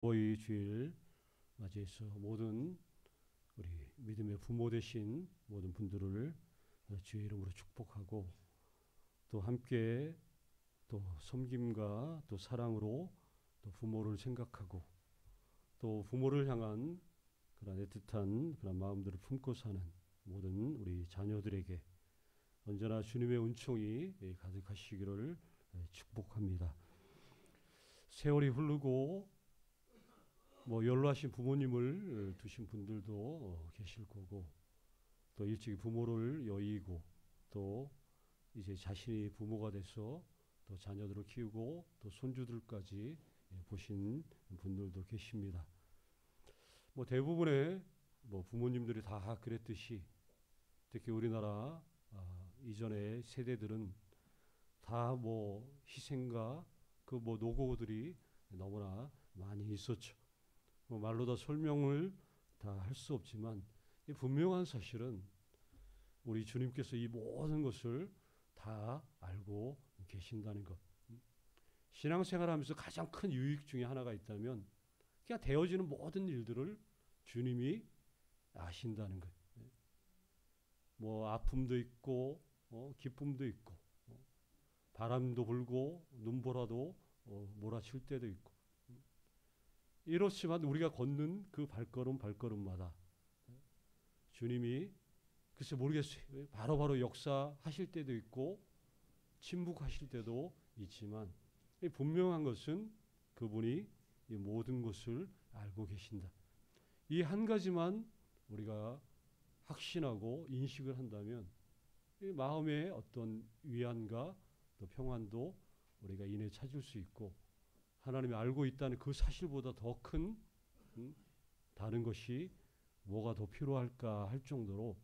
이 주일 맞이해서 모든 우리 믿음의 부모 되신 모든 분들을 주의 이름으로 축복하고, 또 함께 또 섬김과 또 사랑으로 또 부모를 생각하고, 또 부모를 향한 그런 애틋한 그런 마음들을 품고 사는 모든 우리 자녀들에게 언제나 주님의 은총이 가득하시기를 축복합니다. 세월이 흐르고 연로하신 부모님을 두신 분들도 계실 거고, 또 일찍 부모를 여의고, 또 이제 자신이 부모가 돼서 또 자녀들을 키우고 또 손주들까지 보신 분들도 계십니다. 대부분의 부모님들이 다 그랬듯이, 특히 우리나라 이전의 세대들은 다 희생과 그 노고들이 너무나 많이 있었죠. 말로 다 설명을 다 할 수 없지만, 이 분명한 사실은 우리 주님께서 이 모든 것을 다 알고 계신다는 것. 신앙생활하면서 가장 큰 유익 중에 하나가 있다면 그냥 되어지는 모든 일들을 주님이 아신다는 것. 아픔도 있고 기쁨도 있고, 바람도 불고 눈보라도 몰아칠 때도 있고, 이렇지만 우리가 걷는 그 발걸음마다 주님이 글쎄 모르겠어요. 바로바로 역사하실 때도 있고 침묵하실 때도 있지만, 분명한 것은 그분이 이 모든 것을 알고 계신다. 이 한 가지만 우리가 확신하고 인식을 한다면 이 마음의 어떤 위안과 또 평안도 우리가 인해 찾을 수 있고, 하나님이 알고 있다는 그 사실보다 더 큰 다른 것이 뭐가 더 필요할까 할 정도로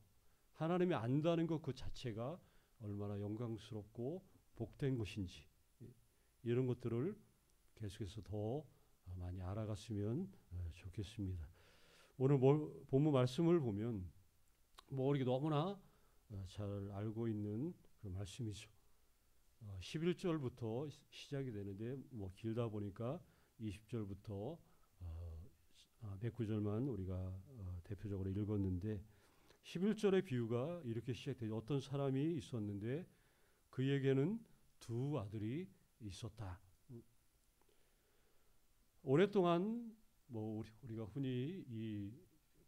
하나님이 안다는 것 그 자체가 얼마나 영광스럽고 복된 것인지, 이런 것들을 계속해서 더 많이 알아갔으면 좋겠습니다. 오늘 본문 말씀을 보면 이렇게 너무나 잘 알고 있는 그런 말씀이죠. 11절부터 시작이 되는데 길다 보니까 20절부터 109절만 우리가 대표적으로 읽었는데, 11절의 비유가 이렇게 시작되죠. 어떤 사람이 있었는데 그에게는 두 아들이 있었다. 오랫동안 우리가 흔히 이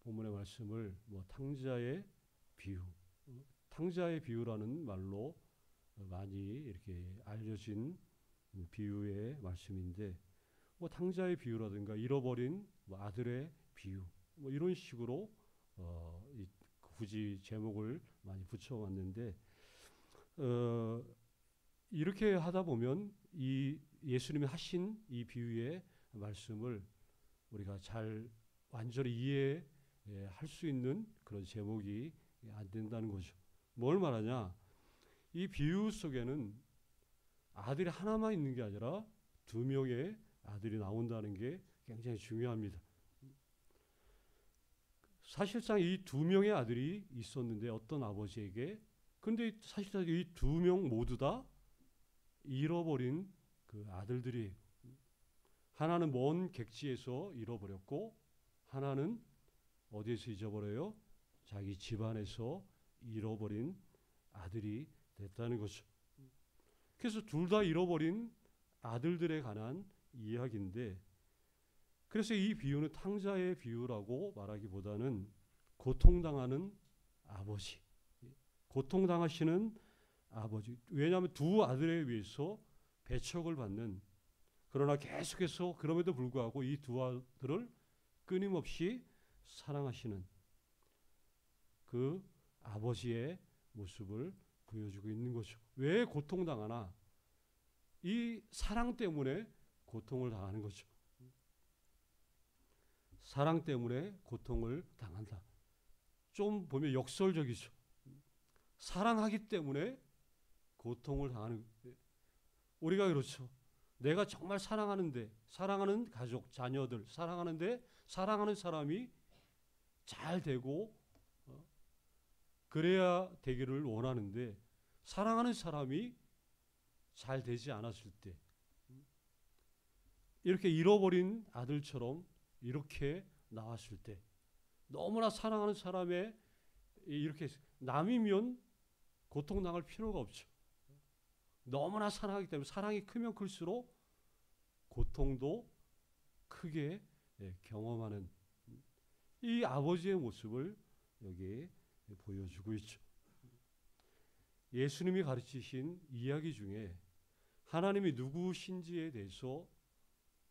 본문의 말씀을 탕자의 비유, 탕자의 비유라는 말로 많이 이렇게 알려진 비유의 말씀인데, 탕자의 비유라든가 잃어버린 아들의 비유, 이런 식으로 굳이 제목을 많이 붙여왔는데, 이렇게 하다 보면 이 예수님이 하신 이 비유의 말씀을 우리가 잘 완전히 이해할 수 있는 그런 제목이 안 된다는 거죠. 뭘 말하냐? 이 비유 속에는 아들이 하나만 있는 게 아니라 두 명의 아들이 나온다는 게 굉장히 중요합니다. 사실상 이 두 명의 아들이 있었는데 어떤 아버지에게, 근데 사실상 이 두 명 모두 다 잃어버린 그 아들들이, 하나는 먼 객지에서 잃어버렸고 하나는 어디에서 잊어버려요? 자기 집안에서 잃어버린 아들이 됐다는 거죠. 그래서 둘 다 잃어버린 아들들에 관한 이야기인데, 그래서 이 비유는 탕자의 비유라고 말하기보다는 고통당하는 아버지, 고통당하시는 아버지. 왜냐하면 두 아들에 의해서 배척을 받는, 그러나 계속해서 그럼에도 불구하고 이 두 아들을 끊임없이 사랑하시는 그 아버지의 모습을 보여주고 있는 거죠. 왜 고통당하나? 이 사랑 때문에 고통을 당하는 거죠. 사랑 때문에 고통을 당한다. 좀 보면 역설적이죠. 사랑하기 때문에 고통을 당하는, 우리가 그렇죠. 내가 정말 사랑하는데, 사랑하는 가족, 자녀들, 사랑하는데 사랑하는 사람이 잘 되고 그래야 되기를 원하는데, 사랑하는 사람이 잘 되지 않았을 때 이렇게 잃어버린 아들처럼 이렇게 나왔을 때 너무나 사랑하는 사람의 이렇게 남이면 고통당할 필요가 없죠. 너무나 사랑하기 때문에 사랑이 크면 클수록 고통도 크게 경험하는 이 아버지의 모습을 여기 보여주고 있죠. 예수님이 가르치신 이야기 중에 하나님이 누구신지에 대해서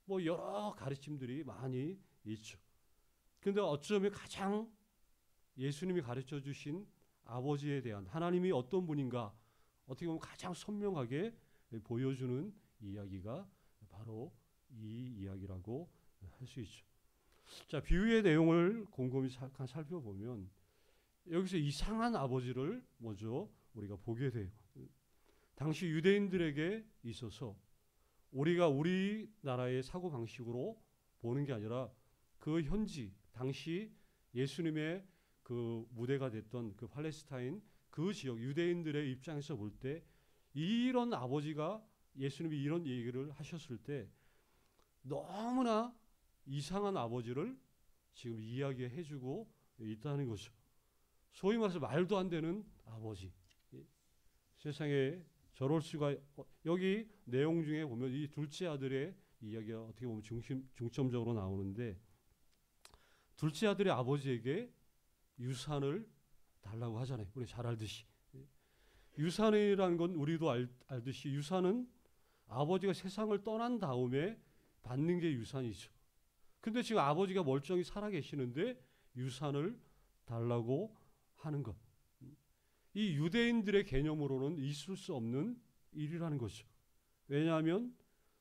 뭐 여러 가르침들이 많이 있죠. 그런데 어쩌면 가장 예수님이 가르쳐 주신 아버지에 대한 하나님이 어떤 분인가 어떻게 보면 가장 선명하게 보여주는 이야기가 바로 이 이야기라고 할 수 있죠. 자, 비유의 내용을 곰곰이 살펴보면 여기서 이상한 아버지를 먼저 우리가 보게 돼요. 당시 유대인들에게 있어서 우리가 우리나라의 사고 방식으로 보는 게 아니라 그 현지 당시 예수님의 그 무대가 됐던 그 팔레스타인 그 지역 유대인들의 입장에서 볼 때 이런 아버지가 예수님이 이런 얘기를 하셨을 때 너무나 이상한 아버지를 지금 이야기해주고 있다는 거죠. 소위 말해서 말도 안 되는 아버지. 세상에 저럴 수가. 여기 내용 중에 보면 이 둘째 아들의 이야기가 어떻게 보면 중점적으로 나오는데 둘째 아들의 아버지에게 유산을 달라고 하잖아요. 우리 잘 알듯이. 유산이라는 건 우리도 알듯이 유산은 아버지가 세상을 떠난 다음에 받는 게 유산이죠. 근데 지금 아버지가 멀쩡히 살아계시는데 유산을 달라고 하는 것. 이 유대인들의 개념으로는 있을 수 없는 일이라는 거죠. 왜냐하면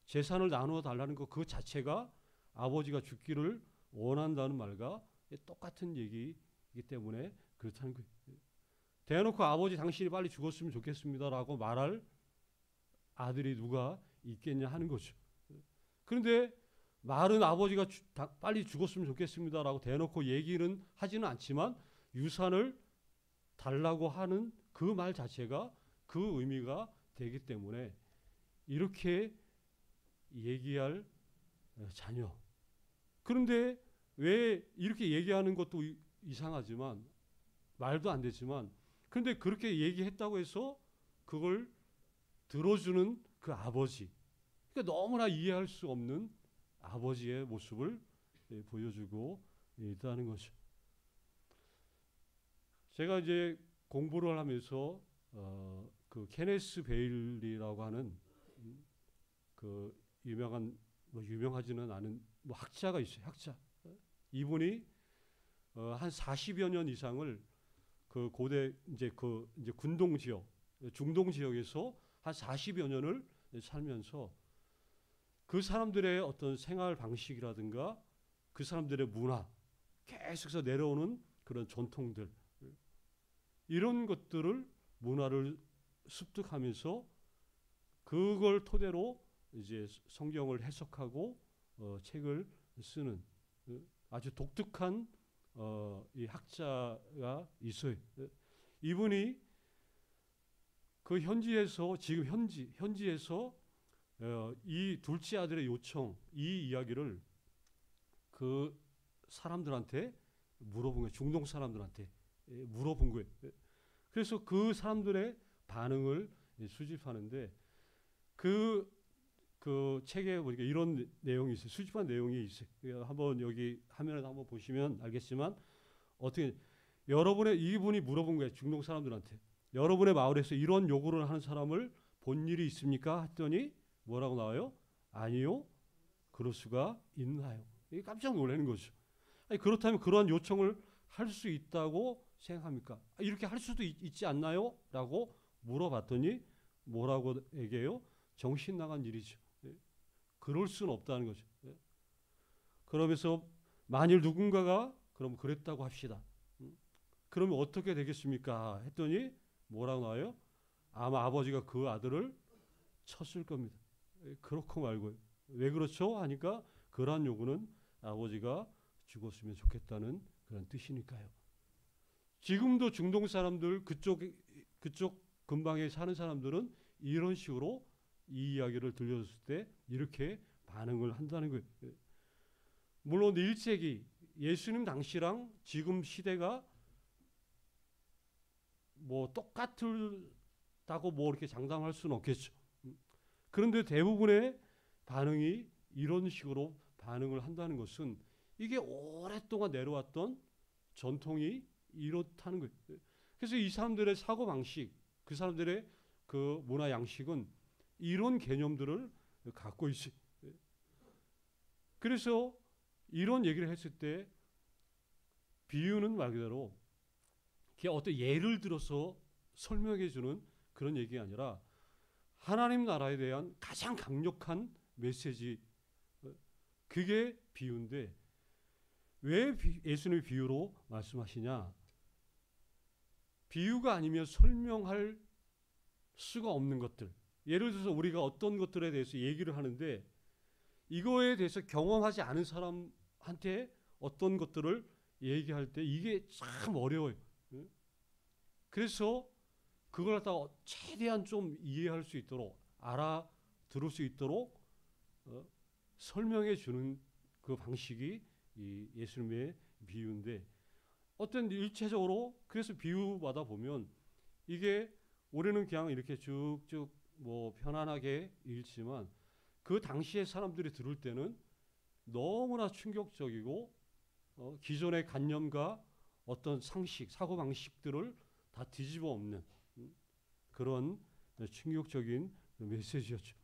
재산을 나누어 달라는 것 그 자체가 아버지가 죽기를 원한다는 말과 똑같은 얘기이기 때문에 그렇다는 거예요. 대놓고 아버지 당신이 빨리 죽었으면 좋겠습니다라고 말할 아들이 누가 있겠냐 하는 거죠. 그런데 말은 아버지가 빨리 죽었으면 좋겠습니다라고 대놓고 얘기는 하지는 않지만 유산을 달라고 하는 그 말 자체가 그 의미가 되기 때문에 이렇게 얘기할 자녀. 그런데 왜 이렇게 얘기하는 것도 이상하지만 말도 안 되지만 그런데 그렇게 얘기했다고 해서 그걸 들어주는 그 아버지. 그러니까 너무나 이해할 수 없는 아버지의 모습을 보여주고 있다는 거죠. 제가 이제 공부를 하면서 그 케네스 베일리라고 하는 그 유명한 유명하지는 않은 학자가 있어요. 학자. 이분이 한 40여 년 이상을 그 고대 이제 군동 지역, 중동 지역에서 한 40여 년을 살면서 그 사람들의 어떤 생활 방식이라든가 그 사람들의 문화 계속해서 내려오는 그런 전통들 이런 것들을 문화를 습득하면서 그걸 토대로 이제 성경을 해석하고 책을 쓰는 아주 독특한 이 학자가 있어요. 이분이 그 현지에서 지금 현지에서 이 둘째 아들의 요청 이 이야기를 그 사람들한테 물어본 거예요. 중동 사람들한테 물어본 거예요. 그래서 그 사람들의 반응을 수집하는데 그 책에 보니까 이런 내용이 있어요. 수집한 내용이 있어요. 한번 여기 화면에 한번 보시면 알겠지만 어떻게 이분이 물어본 거예요. 중동 사람들한테 여러분의 마을에서 이런 요구를 하는 사람을 본 일이 있습니까? 했더니 뭐라고 나와요? 아니요. 그럴 수가 있나요? 이게 깜짝 놀라는 거죠. 아니, 그렇다면 그러한 요청을 할 수 있다고 생각합니까? 이렇게 할 수도 있지 않나요? 라고 물어봤더니 뭐라고 얘기해요? 정신 나간 일이죠. 그럴 수는 없다는 거죠. 그러면서 만일 누군가가 그럼 그랬다고 합시다. 그러면 어떻게 되겠습니까? 했더니 뭐라고 나와요? 아마 아버지가 그 아들을 쳤을 겁니다. 그렇고 말고요. 왜 그렇죠? 하니까 그러한 요구는 아버지가 죽었으면 좋겠다는 그런 뜻이니까요. 지금도 중동 사람들 그쪽 근방에 사는 사람들은 이런 식으로 이 이야기를 들려줬을 때 이렇게 반응을 한다는 거예요. 물론 1세기 예수님 당시랑 지금 시대가 뭐 똑같다고 뭐 이렇게 장담할 수는 없겠죠. 그런데 대부분의 반응이 이런 식으로 반응을 한다는 것은 이게 오랫동안 내려왔던 전통이 이렇다는 거예요. 그래서 이 사람들의 사고 방식, 그 사람들의 그 문화 양식은 이런 개념들을 갖고 있어요. 그래서 이런 얘기를 했을 때 비유는 말 그대로 어떤 예를 들어서 설명해 주는 그런 얘기가 아니라 하나님 나라에 대한 가장 강력한 메시지, 그게 비유인데 왜 예수님이 비유로 말씀하시냐? 비유가 아니면 설명할 수가 없는 것들. 예를 들어서 우리가 어떤 것들에 대해서 얘기를 하는데 이거에 대해서 경험하지 않은 사람한테 어떤 것들을 얘기할 때 이게 참 어려워요. 그래서 그걸 갖다가 최대한 좀 이해할 수 있도록 알아들을 수 있도록 설명해 주는 그 방식이 이 예수님의 비유인데 어떤 일체적으로 그래서 비유마다 보면 이게 우리는 그냥 이렇게 쭉쭉 뭐 편안하게 읽지만 그 당시에 사람들이 들을 때는 너무나 충격적이고 기존의 관념과 어떤 상식, 사고방식들을 다 뒤집어 엎는 그런 충격적인 메시지였죠.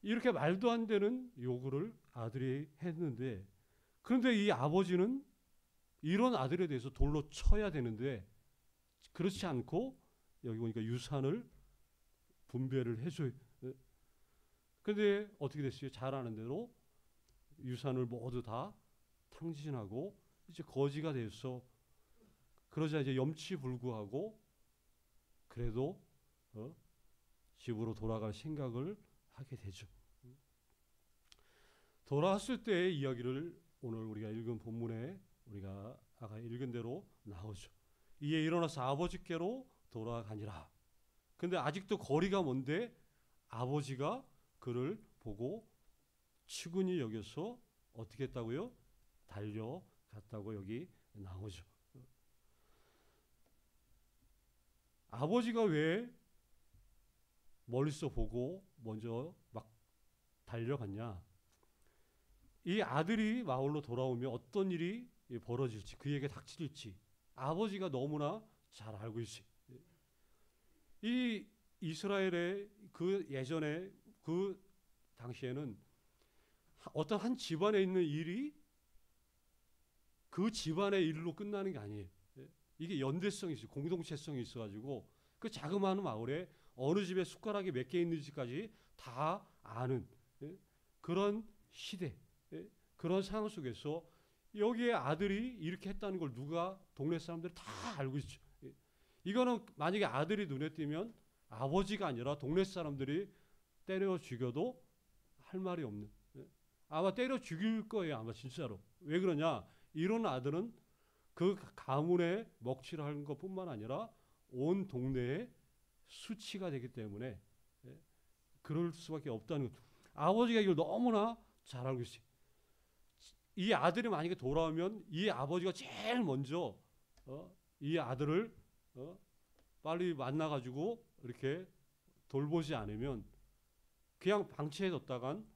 이렇게 말도 안 되는 요구를 아들이 했는데 그런데 이 아버지는 이런 아들에 대해서 돌로 쳐야 되는데 그렇지 않고 여기 보니까 유산을 분배를 해줘요. 그런데 어떻게 됐어요? 잘 아는 대로 유산을 모두 다 탕진하고 이제 거지가 돼서 그러자 이제 염치불구하고 그래도 집으로 돌아갈 생각을 하게 되죠. 돌아왔을 때의 이야기를 오늘 우리가 읽은 본문에 우리가 아까 읽은 대로 나오죠. 이에 일어나서 아버지께로 돌아가니라. 근데 아직도 거리가 먼데 아버지가 그를 보고 측은히 여겨서 어떻게 했다고요? 달려갔다고 여기 나오죠. 아버지가 왜 멀리서 보고 먼저 막 달려갔냐? 이 아들이 마을로 돌아오면 어떤 일이 벌어질지, 그에게 닥칠지 아버지가 너무나 잘 알고 있어요. 이 이스라엘의 그 예전에 그 당시에는 어떤 한 집안에 있는 일이 그 집안의 일로 끝나는 게 아니에요. 이게 연대성이 있어요. 공동체성이 있어가지고 그 자그마한 마을에 어느 집에 숟가락이 몇 개 있는지까지 다 아는 그런 시대, 그런 상황 속에서 여기에 아들이 이렇게 했다는 걸 누가 동네 사람들이 다 알고 있죠. 이거는 만약에 아들이 눈에 띄면 아버지가 아니라 동네 사람들이 때려 죽여도 할 말이 없는, 아마 때려 죽일 거예요. 아마 진짜로. 왜 그러냐? 이런 아들은 그 가문의 먹칠을 하는 것뿐만 아니라 온 동네에 수치가 되기 때문에 그럴 수밖에 없다는 것. 아버지가 이걸 너무나 잘 알고 있어요. 이 아들이 만약에 돌아오면 이 아버지가 제일 먼저 이 아들을 빨리 만나가지고 이렇게 돌보지 않으면 그냥 방치해뒀다간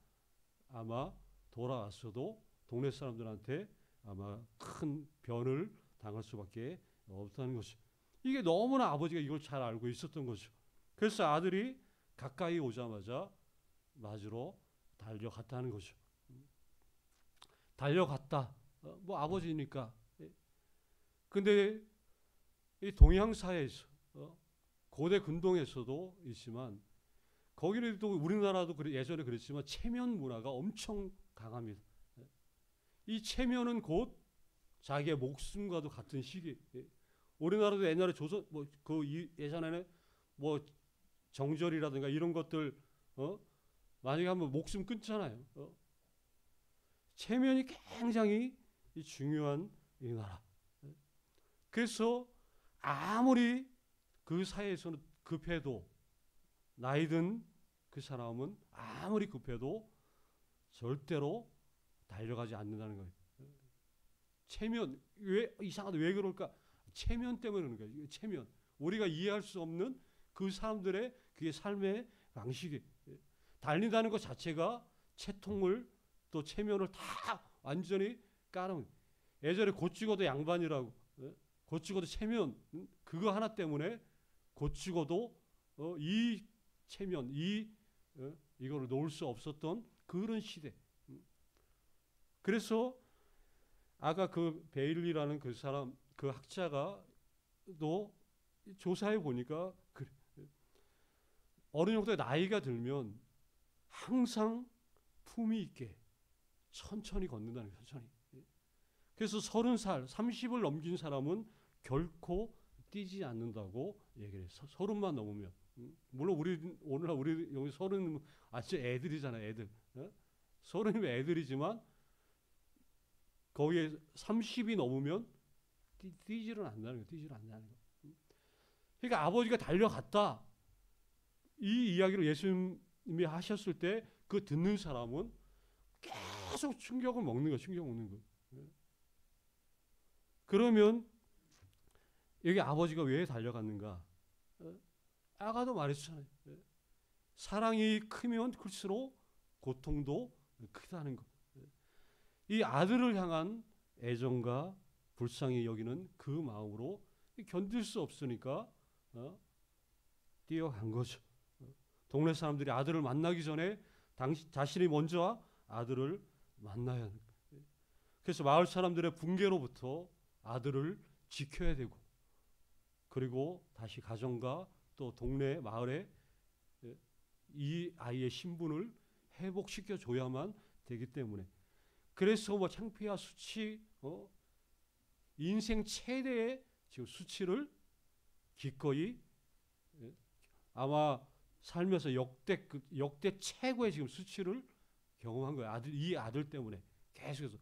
아마 돌아왔어도 동네 사람들한테 아마 큰 변을 당할 수밖에 없다는 것이죠. 이게 너무나 아버지가 이걸 잘 알고 있었던 거죠. 그래서 아들이 가까이 오자마자 맞으러 달려갔다는 거죠. 달려갔다. 뭐 아버지니까. 근데 이 동양 사회에서 고대 근동에서도 있지만 거기는 또 우리나라도 예전에 그랬지만 체면 문화가 엄청 강합니다. 이 체면은 곧 자기의 목숨과도 같은 시기. 우리나라도 옛날에 조선 예전에는 뭐 정절이라든가 이런 것들 만약에 한번 목숨 끊잖아요. 체면이 굉장히 중요한 이 나라. 그래서 아무리 그 사회에서는 급해도 나이든 그 사람은 아무리 급해도 절대로 달려가지 않는다는 거예요. 체면, 왜 이상하다, 왜 그럴까? 체면 때문에 그러는 거예요. 체면. 우리가 이해할 수 없는 그 사람들의 그게 삶의 방식이, 달린다는 것 자체가 체통을 또 체면을 다 완전히 까는. 예전에 고치고도 양반이라고, 고치고도 체면, 그거 하나 때문에 고치고도 이 체면, 이거를 놓을 수 없었던 그런 시대. 그래서 아까 그 베일리라는 그 사람, 그 학자가 또 조사해 보니까 어느 정도의 나이가 들면 항상 품위 있게 천천히 걷는다는 거예요. 천천히. 그래서 30살, 30을 넘긴 사람은 결코 뛰지 않는다고 얘기를 해요. 30만 넘으면. 물론 오늘날 우리 여기 30은 아주 애들이잖아요. 애들. 30이면 애들이지만 거기에 30이 넘으면 뛰지를 않는다는 거예요. 뛰지를 않는다는 거예요. 그러니까 아버지가 달려갔다. 이 이야기를 예수님이 하셨을 때 그 듣는 사람은 계속 충격을 먹는 거예요. 충격 먹는 거예요. 그러면 여기 아버지가 왜 달려갔는가? 아까도 말했잖아요. 사랑이 크면 클수록 고통도 크다는 것. 이 아들을 향한 애정과 불쌍히 여기는 그 마음으로 견딜 수 없으니까 뛰어간 거죠. 동네 사람들이 아들을 만나기 전에 자신이 먼저 아들을 만나야 하는 거예요. 그래서 마을 사람들의 붕괴로부터 아들을 지켜야 되고, 그리고 다시 가정과 또 동네 마을에 이 아이의 신분을 회복시켜 줘야만 되기 때문에, 그래서 뭐 창피와 수치, 인생 최대의 지금 수치를 기꺼이, 아마 살면서 역대 최고의 지금 수치를 경험한 거예요. 이 아들 때문에 계속해서.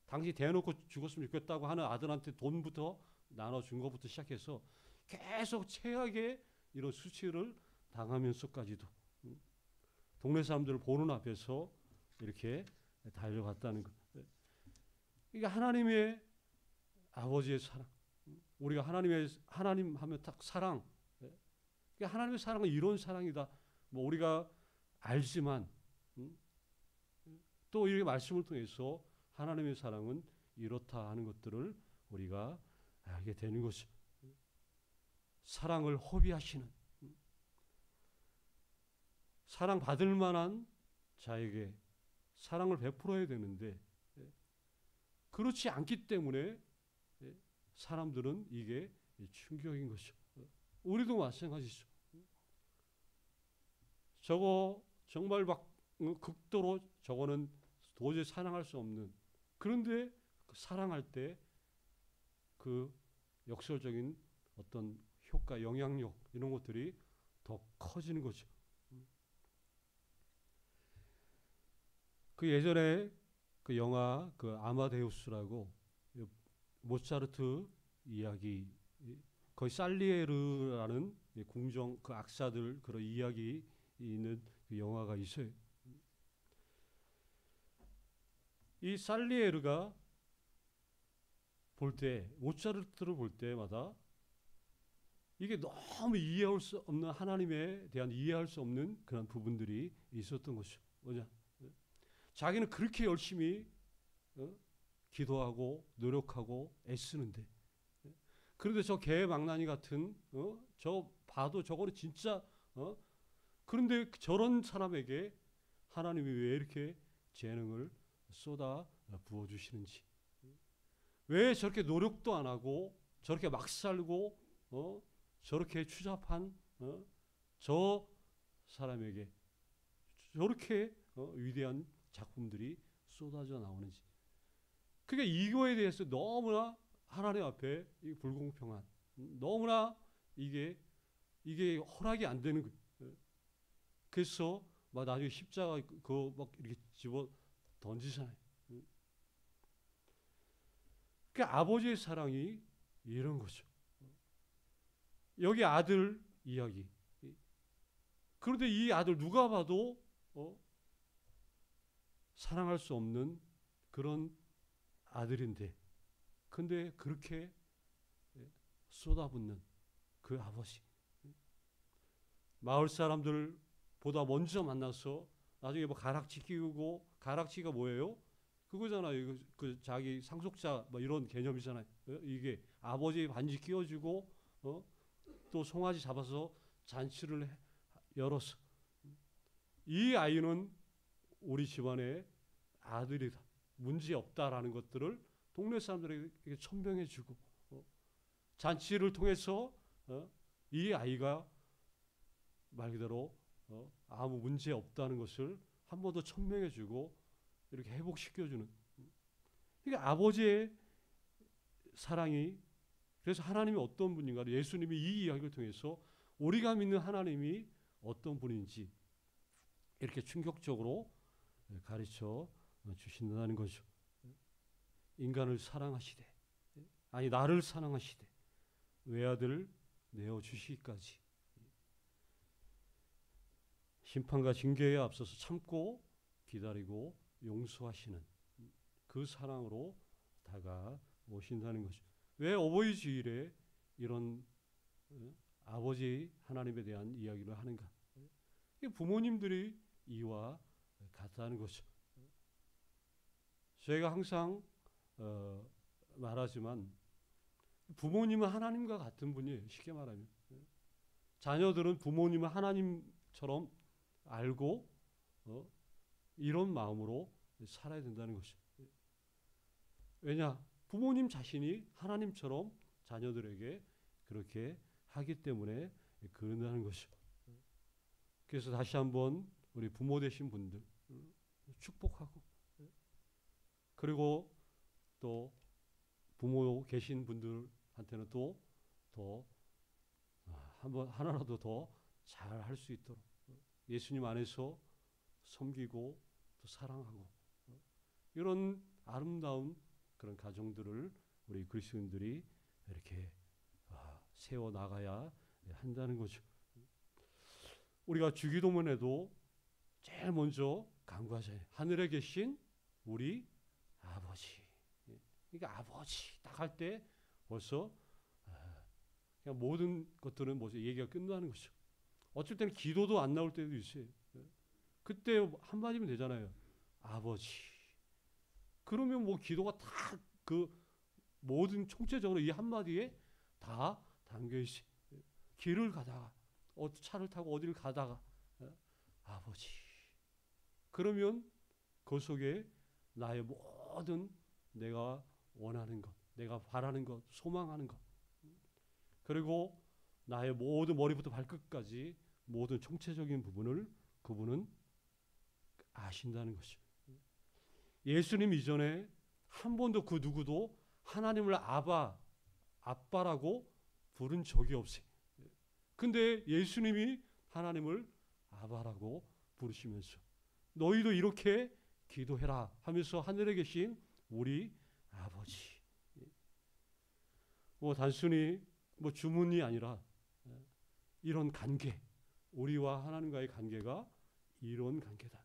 당시 대놓고 죽었으면 좋겠다고 하는 아들한테 돈부터 나눠준 것부터 시작해서 계속 최악의 이런 수치를 당하면서까지도 동네 사람들을 보는 앞에서 이렇게 달려갔다는 것. 그러니까 하나님의 아버지의 사랑. 우리가 하나님 하면 딱 사랑. 그러니까 하나님의 사랑은 이런 사랑이다. 뭐 우리가 알지만 또 이렇게 말씀을 통해서 하나님의 사랑은 이렇다 하는 것들을 우리가 알게 되는 것이죠. 사랑을 허비하시는, 사랑받을 만한 자에게 사랑을 베풀어야 되는데 그렇지 않기 때문에 사람들은 이게 충격인 것이죠. 우리도 마찬가지죠. 저거 정말 막 극도로 저거는 도저히 사랑할 수 없는, 그런데 사랑할 때 그 역설적인 어떤 효과, 영향력 이런 것들이 더 커지는 거죠. 그 예전에 그 영화 그 아마데우스라고 모차르트 이야기, 거의 살리에르라는 궁정 그 악사들 그런 이야기 있는 그 영화가 있어요. 이 살리에르가 볼 때, 모차르트를 볼 때마다 이게 너무 이해할 수 없는, 하나님에 대한 이해할 수 없는 그런 부분들이 있었던 것이죠. 뭐냐? 자기는 그렇게 열심히 기도하고 노력하고 애쓰는데, 그런데 저 개망나니 같은 저 봐도 저거는 진짜 그런데 저런 사람에게 하나님이 왜 이렇게 재능을 쏟아 부어주시는지, 왜 저렇게 노력도 안 하고 저렇게 막 살고 저렇게 추잡한 저 사람에게 저렇게 위대한 작품들이 쏟아져 나오는지. 그러니까 이거에 대해서 너무나 하나님 앞에 이 불공평한, 너무나 이게 허락이 안 되는 거예요. 그래서 막 나중에 십자가 그거 막 이렇게 집어 던지잖아요. 그러니까 아버지의 사랑이 이런 거죠. 여기 아들 이야기. 그런데 이 아들 누가 봐도 사랑할 수 없는 그런 아들인데, 근데 그렇게 쏟아붓는 그 아버지, 마을 사람들보다 먼저 만나서 나중에 뭐 가락지 끼우고, 가락지가 뭐예요? 그거잖아요. 그 자기 상속자 뭐 이런 개념이잖아요. 이게 아버지 반지 끼워주고, 또 송아지 잡아서 잔치를 열어서, 이 아이는 우리 집안의 아들이다, 문제 없다라는 것들을 동네 사람들에게 천명해주고, 잔치를 통해서 이 아이가 말 그대로 아무 문제 없다는 것을 한 번 더 천명해주고 이렇게 회복시켜주는, 이게 아버지의 사랑이. 그래서 하나님이 어떤 분인가, 예수님이 이 이야기를 통해서 우리가 믿는 하나님이 어떤 분인지 이렇게 충격적으로 가르쳐 주신다는 거죠. 인간을 사랑하시되, 아니 나를 사랑하시되 외아들을 내어주시기까지, 심판과 징계에 앞서서 참고 기다리고 용서하시는 그 사랑으로 다가오신다는 거죠. 왜 어버이 주일에 이런 아버지 하나님에 대한 이야기를 하는가? 부모님들이 이와 같다는 거죠. 저희가 항상 말하지만 부모님은 하나님과 같은 분이에요. 쉽게 말하면 자녀들은 부모님은 하나님처럼 알고 이런 마음으로 살아야 된다는 것이죠. 왜냐? 부모님 자신이 하나님처럼 자녀들에게 그렇게 하기 때문에 그런다는 것이죠. 그래서 다시 한번 우리 부모 되신 분들 축복하고, 그리고 또 부모 계신 분들한테는 또 더 한번 하나라도 더 잘 할 수 있도록 예수님 안에서 섬기고 또 사랑하고, 이런 아름다운 그런 가정들을 우리 그리스도인들이 이렇게 세워 나가야 한다는 거죠. 우리가 주기도문에도 제일 먼저 간구하잖아요. 하늘에 계신 우리 아버지. 그러니까 아버지 딱 할 때 벌써 그냥 모든 것들은 벌써 얘기가 끝나는 거죠. 어쩔 때는 기도도 안 나올 때도 있어요. 그때 한마디면 되잖아요. 아버지. 그러면 뭐 기도가 다 그 모든 총체적으로 이 한마디에 다 담겨 있어요. 길을 가다가 차를 타고 어디를 가다가 아버지. 그러면 그 속에 나의 모든 내가 원하는 것, 내가 바라는 것, 소망하는 것, 그리고 나의 모든 머리부터 발끝까지 모든 총체적인 부분을 그분은 아신다는 것이죠. 예수님 이전에 한 번도 그 누구도 하나님을 아빠라고 부른 적이 없어요. 근데 예수님이 하나님을 아바라고 부르시면서 너희도 이렇게 기도해라 하면서 하늘에 계신 우리 아버지. 뭐 단순히 뭐 주문이 아니라 이런 관계, 우리와 하나님과의 관계가 이런 관계다.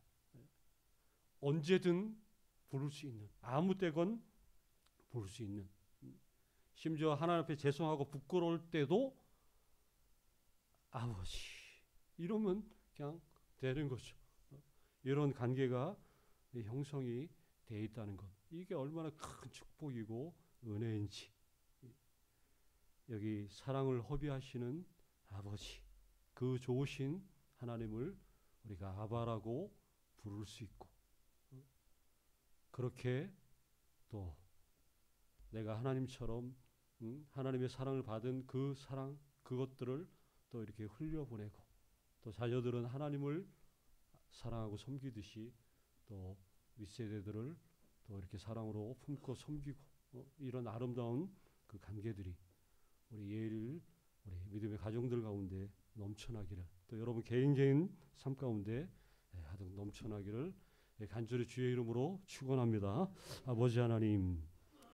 언제든 부를 수 있는, 아무 때건 부를 수 있는, 심지어 하나님 앞에 죄송하고 부끄러울 때도 아버지 이러면 그냥 되는 거죠. 이런 관계가 형성이 되어 있다는 것, 이게 얼마나 큰 축복이고 은혜인지. 여기 사랑을 허비하시는 아버지, 그 좋으신 하나님을 우리가 아바라고 부를 수 있고, 그렇게 또 내가 하나님처럼 하나님의 사랑을 받은 그 사랑, 그것들을 또 이렇게 흘려보내고, 또 자녀들은 하나님을 사랑하고 섬기듯이 또 윗세대들을 또 이렇게 사랑으로 품고 섬기고, 이런 아름다운 그 관계들이 우리 우리 믿음의 가정들 가운데 넘쳐나기를, 또 여러분 개인 삶 가운데 하등 넘쳐나기를 간절히 주의 이름으로 축원합니다. 아버지 하나님,